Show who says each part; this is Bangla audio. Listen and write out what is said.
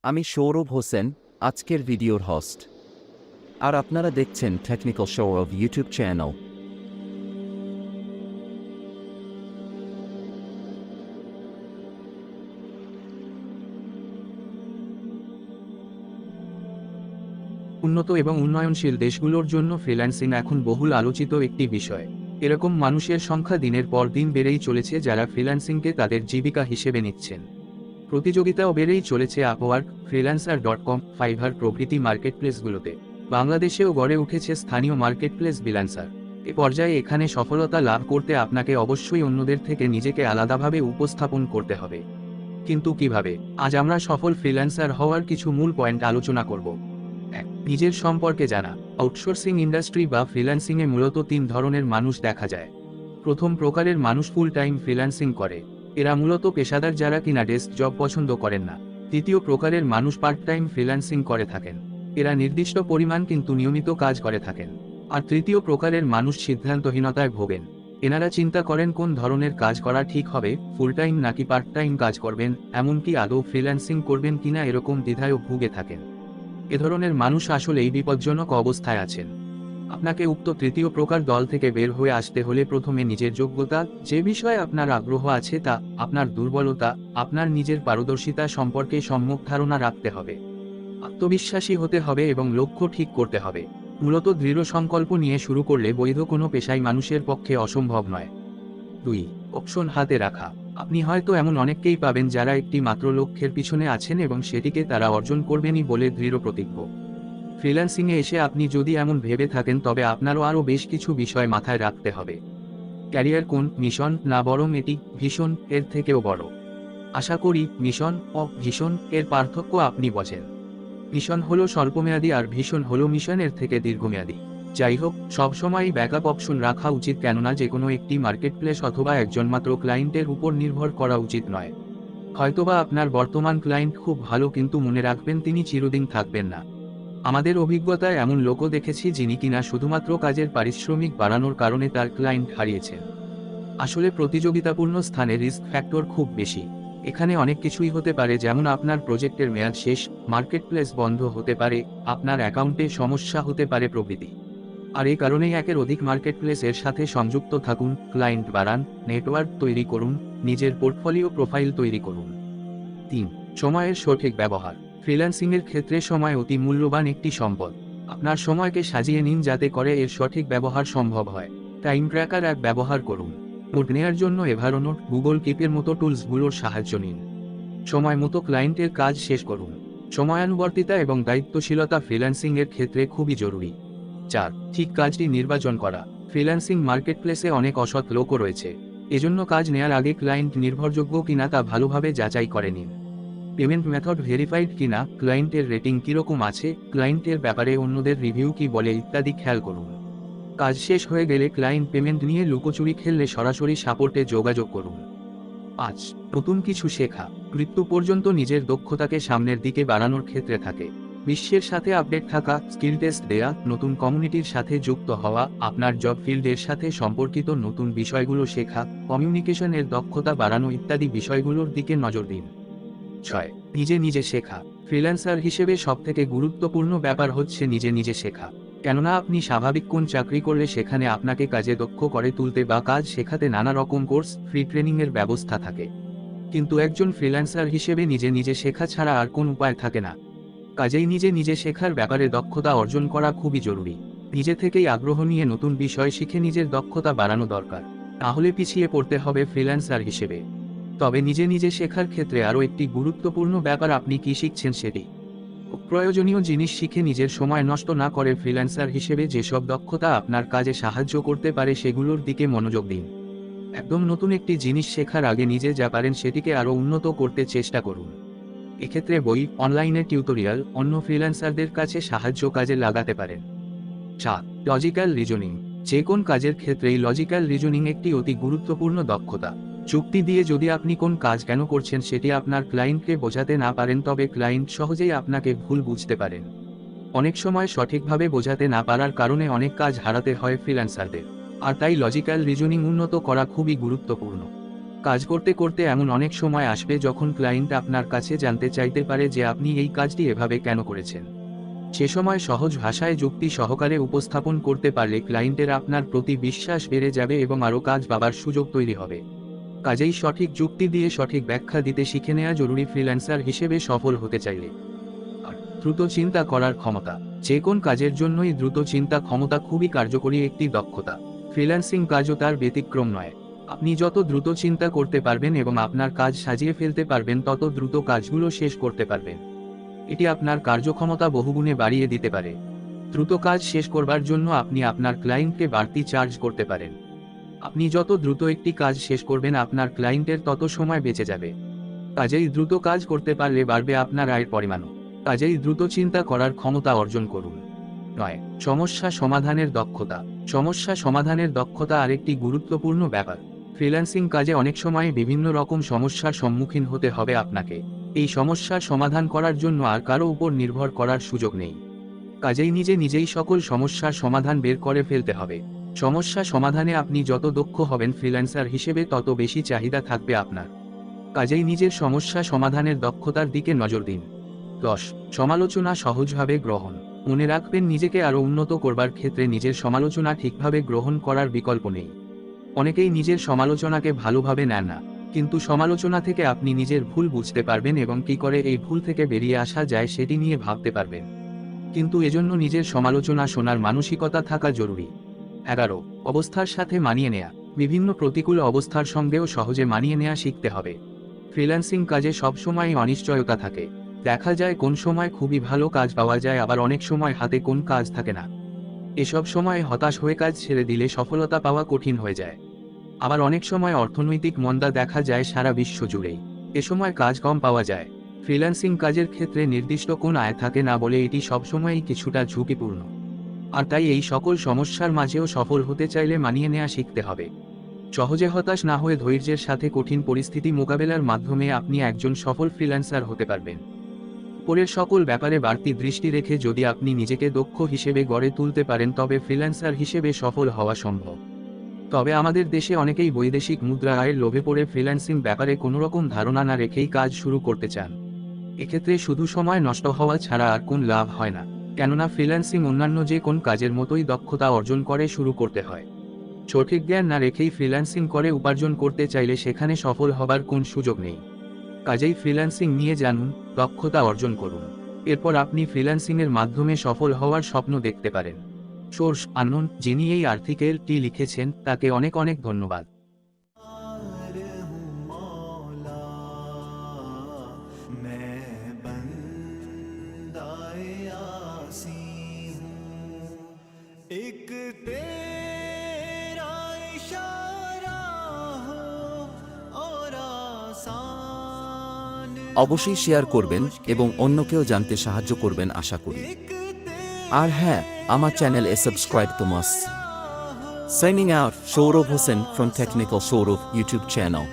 Speaker 1: আমি সৌরভ হোসেন, আজকের ভিডিওর হোস্ট। আর আপনারা দেখছেন টেকনিক্যাল শোরভ ইউটিউব চ্যানেল।
Speaker 2: উন্নত এবং উন্নয়নশীল দেশগুলোর জন্য ফ্রিল্যান্সিং এখন বহুল আলোচিত একটি বিষয়। এরকম মানুষের সংখ্যা দিনের পর দিন বেড়েই চলেছে যারা ফ্রিল্যান্সিংকে তাদের জীবিকা হিসেবে নিচ্ছেন। প্রতিযোগিতাও বেড়েই চলেছে আপওয়ার্ক, freelancer.com, ফাইভার প্রভৃতি মার্কেটপ্লেসগুলোতে। বাংলাদেশেও গড়ে উঠেছে স্থানীয় মার্কেটপ্লেস ফ্রিল্যান্সার। এ পর্যায়ে এখানে সফলতা লাভ করতে আপনাকে অবশ্যই অন্যদের থেকে নিজেকে আলাদাভাবে উপস্থাপন করতে হবে। কিন্তু কিভাবে? আজ আমরা সফল ফ্রিল্যান্সার হওয়ার কিছু মূল পয়েন্ট আলোচনা করব। নিজের সম্পর্কে জানা। আউটসোর্সিং ইন্ডাস্ট্রি বা ফ্রিল্যান্সিংয়ে মূলত 3 ধরনের মানুষ দেখা যায়। প্রথম প্রকারের মানুষ ফুল টাইম ফ্রিল্যান্সিং করে। এরা মূলত পেশাদার যারা কিনা ডেস্ক জব পছন্দ করেন না। দ্বিতীয় প্রকারের মানুষ পার্ট টাইম ফ্রিল্যান্সিং করে থাকেন। এরা নির্দিষ্ট পরিমাণ কিন্তু নিয়মিত কাজ করে থাকেন। আর তৃতীয় প্রকারের মানুষ সিদ্ধান্তহীনতায় ভোগেন। এনারা চিন্তা করেন কোন ধরনের কাজ করা ঠিক হবে, ফুল টাইম নাকি পার্ট টাইম কাজ করবেন, এমনকি আদৌ ফ্রিল্যান্সিং করবেন কিনা এরকম দ্বিধায়ও ভুগে থাকেন। এ ধরনের মানুষ আসলেই বিপজ্জনক অবস্থায় আছেন। আপনাকে উক্ত তৃতীয় প্রকার দল থেকে বের হয়ে আসতে হলে প্রথমে নিজের যোগ্যতা, যে বিষয়ে আপনার আগ্রহ আছে তা, আপনার দুর্বলতা, আপনার নিজের পারদর্শিতা সম্পর্কে সম্যক ধারণা রাখতে হবে। আত্মবিশ্বাসী হতে হবে এবং লক্ষ্য ঠিক করতে হবে। মূলত দৃঢ় সংকল্প নিয়ে শুরু করলে বৈধ কোনো পেশাই মানুষের পক্ষে অসম্ভব নয়। 2. অপশন হাতে রাখা। আপনি হয়তো এমন অনেককেই পাবেন যারা একটি মাত্র লক্ষ্যের পিছনে আছেন এবং সেটিকে তারা অর্জন করবেনই বলে দৃঢ় প্রতিজ্ঞ। ফ্রিল্যান্সিংয়ে এসে আপনি যদি এমন ভেবে থাকেন তবে আপনারও আরও বেশ কিছু বিষয় মাথায় রাখতে হবে। ক্যারিয়ার কোন মিশন না, বরং এটি ভিশন এর থেকেও বড়। আশা করি মিশন ও ভিশন এর পার্থক্য আপনি বোঝেন। মিশন হলো স্বল্পমেয়াদী আর ভিশন হলো মিশনের থেকে দীর্ঘমেয়াদী। যাই হোক, সবসময়ই ব্যাকআপ অপশন রাখা উচিত, কেননা যে কোনো একটি মার্কেটপ্লেস অথবা একজন মাত্র ক্লায়েন্টের উপর নির্ভর করা উচিত নয়। হয়তোবা আপনার বর্তমান ক্লায়েন্ট খুব ভালো, কিন্তু মনে রাখবেন তিনি চিরদিন থাকবেন না। আমাদের অভিজ্ঞতায় এমন লোকও দেখেছি যিনি কিনা শুধুমাত্র কাজের পারিশ্রমিক বাড়ানোর কারণে তার ক্লায়েন্ট হারিয়েছেন। আসলে প্রতিযোগিতাপূর্ণ স্থানে রিস্ক ফ্যাক্টর খুব বেশি। এখানে অনেক কিছুই হতে পারে, যেমন আপনার প্রজেক্টের মেয়াদ শেষ, মার্কেটপ্লেস বন্ধ হতে পারে, আপনার অ্যাকাউন্টে সমস্যা হতে পারে প্রভৃতি। আর এই কারণেই একের অধিক মার্কেটপ্লেসের সাথে সংযুক্ত থাকুন, ক্লায়েন্ট বাড়ান, নেটওয়ার্ক তৈরি করুন, নিজের পোর্টফোলিও প্রোফাইল তৈরি করুন। 3. সময়ের সঠিক ব্যবহার। ফ্রিল্যান্সিংয়ের ক্ষেত্রে সময় অতি মূল্যবান একটি সম্পদ। আপনার সময়কে সাজিয়ে নিন যাতে করে এর সঠিক ব্যবহার সম্ভব হয়। টাইম ট্র্যাকার অ্যাপ ব্যবহার করুন। নোট নেয়ার জন্য এভারনোট, গুগল কিপের মতো টুলসগুলোর সাহায্য নিন। সময় মতো ক্লায়েন্টের কাজ শেষ করুন। সময়ানুবর্তিতা এবং দায়িত্বশীলতা ফ্রিল্যান্সিংয়ের ক্ষেত্রে খুবই জরুরি। 4. ঠিক কাজটি নির্বাচন করা। ফ্রিল্যান্সিং মার্কেটপ্লেসে অনেক অসৎ লোকও রয়েছে। এজন্য কাজ নেয়ার আগে ক্লায়েন্ট নির্ভরযোগ্য কিনা তা ভালোভাবে যাচাই করে নিন। পেমেন্ট মেথড ভেরিফাইড কিনা, ক্লায়েন্টের রেটিং কীরকম আছে, ক্লায়েন্টের ব্যাপারে অন্যদের রিভিউ কি বলে ইত্যাদি খেয়াল করুন। কাজ শেষ হয়ে গেলে ক্লায়েন্ট পেমেন্ট নিয়ে লুকোচুরি খেললে সরাসরি সাপোর্টে যোগাযোগ করুন। 5. নতুন কিছু শেখা। মৃত্যু পর্যন্ত নিজের দক্ষতাকে সামনের দিকে বাড়ানোর ক্ষেত্রে থাকে। বিশ্বের সাথে আপডেট থাকা, স্কিল টেস্ট দেয়া, নতুন কমিউনিটির সাথে যুক্ত হওয়া, আপনার জব ফিল্ডের সাথে সম্পর্কিত নতুন বিষয়গুলো শেখা, কমিউনিকেশনের দক্ষতা বাড়ানো ইত্যাদি বিষয়গুলোর দিকে নজর দিন। 6. নিজে নিজে শেখা। ফ্রিল্যান্সার হিসেবে সবথেকে গুরুত্বপূর্ণ ব্যাপার হচ্ছে নিজে নিজে শেখা। কেননা আপনি স্বাভাবিক কোন চাকরি করলে সেখানে আপনাকে কাজে দক্ষ করে তুলতে বা কাজ শেখাতে নানা রকম কোর্স, ফ্রি ট্রেনিংয়ের ব্যবস্থা থাকে। কিন্তু একজন ফ্রিল্যান্সার হিসেবে নিজে নিজে শেখা ছাড়া আর কোন উপায় থাকে না। কাজেই নিজে নিজে শেখার ব্যাপারে দক্ষতা অর্জন করা খুবই জরুরি। নিজে থেকেই আগ্রহ নিয়ে নতুন বিষয় শিখে নিজের দক্ষতা বাড়ানো দরকার। তাহলে পিছিয়ে পড়তে হবে ফ্রিল্যান্সার হিসেবে। তবে নিজে নিজে শেখার ক্ষেত্রে আরও একটি গুরুত্বপূর্ণ ব্যাপার, আপনি কি শিখছেন সেটি। প্রয়োজনীয় জিনিস শিখে নিজের সময় নষ্ট না করে ফ্রিল্যান্সার হিসেবে যেসব দক্ষতা আপনার কাজে সাহায্য করতে পারে সেগুলোর দিকে মনোযোগ দিন। একদম নতুন একটি জিনিস শেখার আগে নিজে যা পারেন সেটিকে আরও উন্নত করতে চেষ্টা করুন। এক্ষেত্রে বই, অনলাইনে টিউটোরিয়াল, অন্য ফ্রিল্যান্সারদের কাছে সাহায্য কাজে লাগাতে পারেন। 4. Logical reasoning. যে কোন কাজের ক্ষেত্রেই লজিক্যাল রিজনিং একটি অতি গুরুত্বপূর্ণ দক্ষতা। যুক্তি দিয়ে যদি আপনি কোন কাজ কেন করছেন সেটি আপনার ক্লায়েন্টকে বোঝাতে না পারেন তবে ক্লায়েন্ট সহজেই আপনাকে ভুল বুঝতে পারেন। অনেক সময় সঠিকভাবে বোঝাতে না পারার কারণে অনেক কাজ হারাতে হয় ফ্রিল্যান্সারদের। আর তাই লজিক্যাল রিজনিং উন্নত করা খুবই গুরুত্বপূর্ণ। কাজ করতে করতে এমন অনেক সময় আসবে যখন ক্লায়েন্ট আপনার কাছে জানতে চাইতে পারে যে আপনি এই কাজটি এভাবে কেন করেছেন। সে সময় সহজ ভাষায় যুক্তি সহকারে উপস্থাপন করতে পারলে ক্লায়েন্টের আপনার প্রতি বিশ্বাস বেড়ে যাবে এবং আরও কাজ পাবার সুযোগ তৈরি হবে। কাজেই সঠিক যুক্তি দিয়ে সঠিক ব্যাখ্যা দিতে শিখে নেওয়া জরুরি ফ্রিল্যান্সার হিসেবে সফল হতে চাইলে। আর দ্রুত চিন্তা করার ক্ষমতা। যে কোন কাজের জন্যই দ্রুত চিন্তা ক্ষমতা খুবই কার্যকরী একটি দক্ষতা। ফ্রিল্যান্সিং কাজও তার ব্যতিক্রম নয়। আপনি যত দ্রুত চিন্তা করতে পারবেন এবং আপনার কাজ সাজিয়ে ফেলতে পারবেন তত দ্রুত কাজগুলো শেষ করতে পারবেন। এটি আপনার কার্যক্ষমতা বহুগুণে বাড়িয়ে দিতে পারে। দ্রুত কাজ শেষ করবার জন্য আপনি আপনার ক্লায়েন্টকে বাড়তি চার্জ করতে পারেন। আপনি যত দ্রুত একটি কাজ শেষ করবেন আপনার ক্লায়েন্টের তত সময় বেঁচে যাবে। কাজেই দ্রুত কাজ করতে পারলে বাড়বে আপনার আয়ের পরিমাণও। কাজেই দ্রুত চিন্তা করার ক্ষমতা অর্জন করুন। 9. সমস্যা সমাধানের দক্ষতা। সমস্যা সমাধানের দক্ষতা আরেকটি গুরুত্বপূর্ণ ব্যাপার। ফ্রিল্যান্সিং কাজে অনেক সময় বিভিন্ন রকম সমস্যার সম্মুখীন হতে হবে আপনাকে। এই সমস্যার সমাধান করার জন্য আর কারো উপর নির্ভর করার সুযোগ নেই। কাজেই নিজেই সকল সমস্যার সমাধান বের করে ফেলতে হবে। সমস্যা সমাধানে আপনি যত দক্ষ হবেন ফ্রিল্যান্সার হিসেবে তত বেশি চাহিদা থাকবে আপনার। কাজেই নিজের সমস্যা সমাধানের দক্ষতার দিকে নজর দিন। 10. সমালোচনা সহজভাবে গ্রহণ। মনে রাখবেন, নিজেকে আরও উন্নত করবার ক্ষেত্রে নিজের সমালোচনা ঠিকভাবে গ্রহণ করার বিকল্প নেই। অনেকেই নিজের সমালোচনাকে ভালোভাবে নেন না, কিন্তু সমালোচনা থেকে আপনি নিজের ভুল বুঝতে পারবেন এবং কী করে এই ভুল থেকে বেরিয়ে আসা যায় সেটি নিয়ে ভাবতে পারবেন। কিন্তু এজন্য নিজের সমালোচনা শোনার মানসিকতা থাকা জরুরি। 11. অবস্থার সাথে মানিয়ে নেয়া। বিভিন্ন প্রতিকূল অবস্থার সঙ্গেও সহজে মানিয়ে নেওয়া শিখতে হবে। ফ্রিল্যান্সিং কাজে সবসময় অনিশ্চয়তা থাকে। দেখা যায় কোন সময় খুবই ভালো কাজ পাওয়া যায়, আবার অনেক সময় হাতে কোন কাজ থাকে না। এসব সময় হতাশ হয়ে কাজ ছেড়ে দিলে সফলতা পাওয়া কঠিন হয়ে যায়। আবার অনেক সময় অর্থনৈতিক মন্দা দেখা যায় সারা বিশ্ব জুড়েই। এ সময় কাজ কম পাওয়া যায়। ফ্রিল্যান্সিং কাজের ক্ষেত্রে নির্দিষ্ট কোন আয় থাকে না বলে এটি সবসময়ই কিছুটা ঝুঁকিপূর্ণ। আর তাই এই সকল সমস্যার মাঝেও সফল হতে চাইলে মানিয়ে নেওয়া শিখতে হবে। সহজে হতাশ না হয়ে ধৈর্যের সাথে কঠিন পরিস্থিতি মোকাবেলার মাধ্যমে আপনি একজন সফল ফ্রিল্যান্সার হতে পারবেন। উপরের সকল ব্যাপারে বাড়তি দৃষ্টি রেখে যদি আপনি নিজেকে দক্ষ হিসেবে গড়ে তুলতে পারেন তবে ফ্রিল্যান্সার হিসেবে সফল হওয়া সম্ভব। তবে আমাদের দেশে অনেকেই বৈদেশিক মুদ্রা আয়ের লোভে পড়ে ফ্রিল্যান্সিং ব্যাপারে কোনোরকম ধারণা না রেখেই কাজ শুরু করতে চান। এক্ষেত্রে শুধু সময় নষ্ট হওয়া ছাড়া আর কোন লাভ হয় না, কেননা ফ্রিল্যান্সিং অন্যান্য যে কোন কাজের মতোই দক্ষতা অর্জন করে শুরু করতে হয়। সঠিক জ্ঞান না রেখেই ফ্রিল্যান্সিং করে উপার্জন করতে চাইলে সেখানে সফল হবার কোন সুযোগ নেই। কাজেই ফ্রিল্যান্সিং নিয়ে জানুন, দক্ষতা অর্জন করুন। এরপর আপনি ফ্রিল্যান্সিংয়ের মাধ্যমে সফল হওয়ার স্বপ্ন দেখতে পারেন। Source unknown. যিনি এই আর্টিকেলটি লিখেছেন তাকে অনেক অনেক ধন্যবাদ।
Speaker 3: एक तेरा इशारा हो और आसान।
Speaker 1: অবশ্যই শেয়ার করবেন এবং অন্যকেও জানতে সাহায্য করবেন আশা করি। আর হ্যাঁ, আমার চ্যানেলে সাবস্ক্রাইব তো must. Signing out, Showrov Hossain from Technical Showrov YouTube channel.